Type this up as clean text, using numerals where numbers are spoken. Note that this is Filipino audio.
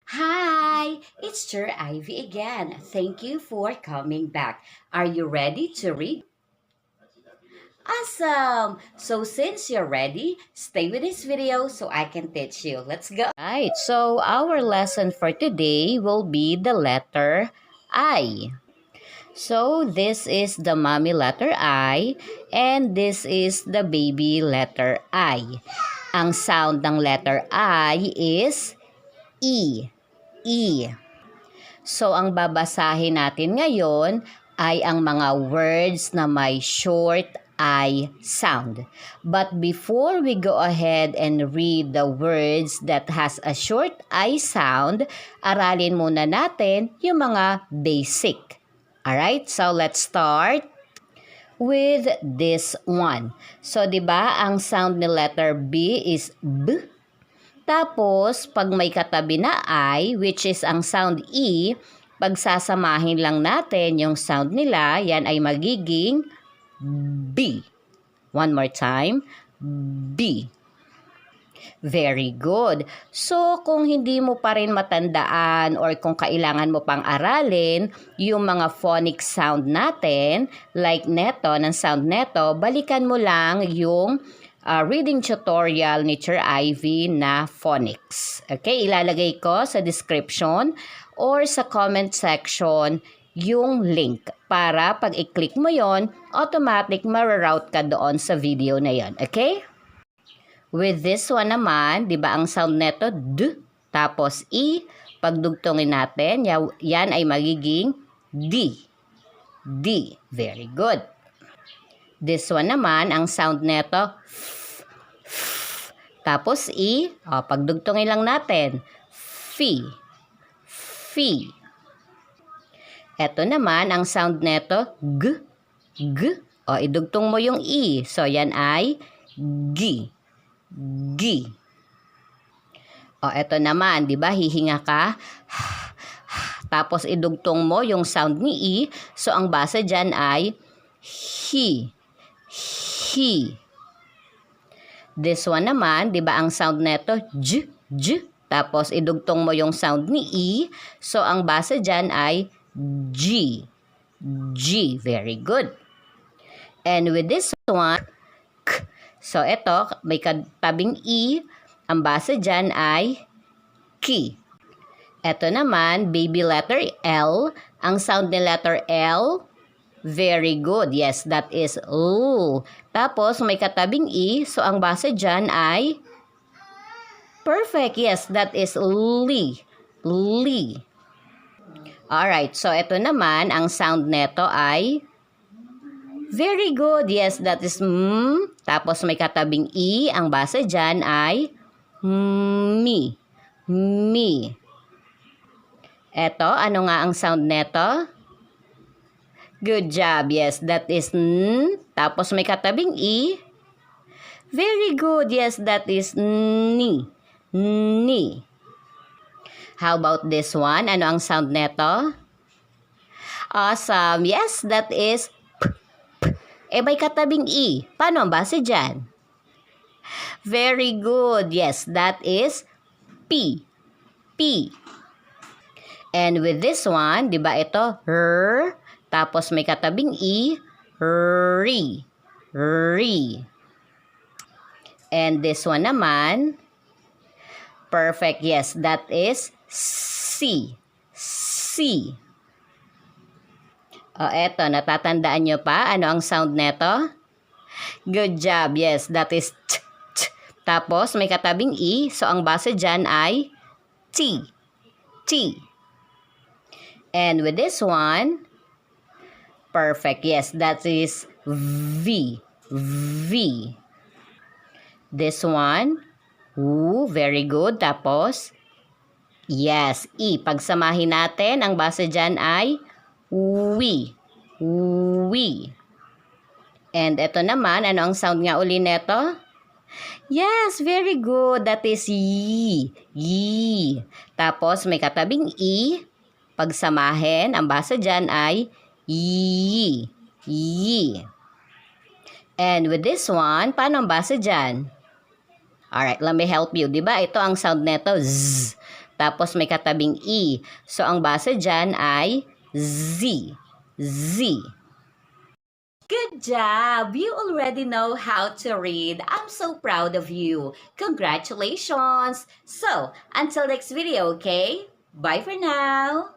Hi, it's Jer Ivy again. Thank you for coming back. Are you ready to read? Awesome! So since you're ready, stay with this video so I can teach you. Let's go. Right, so our lesson for today will be the letter I. So this is the mommy letter I and this is the baby letter I. Ang sound ng letter I is E. E. So, ang babasahin natin ngayon ay ang mga words na may short I sound. But before we go ahead and read the words that has a short I sound, aralin muna natin yung mga basic. Alright, so let's start with this one. So, di ba, ang sound ni letter B is B. Tapos, pag may katabi na I, which is ang sound E, pagsasamahin lang natin yung sound nila, yan ay magiging B. One more time, B. Very good. So, kung hindi mo pa rin matandaan or kung kailangan mo pang aralin yung mga phonic sound natin, like neto, ng sound neto, balikan mo lang yung reading tutorial ni Teacher Ivy na phonics. Okay, ilalagay ko sa description or sa comment section yung link para pag i-click mo yon, automatic ma-route ka doon sa video na yon. Okay? With this one naman, di ba ang sound neto D, tapos E, pagdugtongin natin, yan ay magiging D. D. Very good. This one naman, ang sound neto F. F. Tapos E, pagdugtongin lang natin, Fi. Fi. Ito naman, ang sound neto G. G. Idugtong mo yung E. So, yan ay G. G. Ito naman, di ba? Hihinga ka. Tapos, idugtong mo yung sound ni E. So, ang basa dyan ay He. He. This one naman, di ba ang sound neto J. J. Tapos, idugtong mo yung sound ni E. So, ang basa dyan ay G. G. Very good. And with this one, K. So, ito, may katabing E. Ang basa dyan ay Ki. Ito naman, baby letter L. Ang sound ni letter L, very good. Yes, that is L. Tapos, may katabing E. So, ang basa dyan ay perfect. Yes, that is Li. Li. Alright, so ito naman, ang sound neto ay very good. Yes, that is M. Tapos may katabing E. Ang basa dyan ay Mi. Mi. Eto, ano nga ang sound neto? Good job. Yes, that is N. Tapos may katabing E. Very good. Yes, that is Ni. Ni. How about this one? Ano ang sound neto? Awesome. Yes, that is may katabing E. Paano ang basa dyan? Very good. Yes, that is P. P. And with this one, di ba ito? R. Tapos may katabing E. Ri. Ri. And this one naman, perfect. Yes, that is C. C. Eto, natatandaan nyo pa? Ano ang sound neto? Good job. Yes, that is T. T. Tapos, may katabing E. So, ang basa dyan ay T. T. And with this one, perfect. Yes, that is V. V. This one, very good. Tapos, yes, E. Pagsamahin natin, ang basa dyan ay we. We. And ito naman, ano ang sound nga uli neto? Yes, very good. That is yi. Yi. Tapos, may katabing E. Pagsamahin, ang basa dyan ay yi. Yi. And with this one, paano ang basa dyan? Alright, let me help you. Diba, ito ang sound neto Z. Tapos may katabing E. So, ang basa dyan ay Z. Z. Good job! You already know how to read. I'm so proud of you. Congratulations! So, until next video, okay? Bye for now!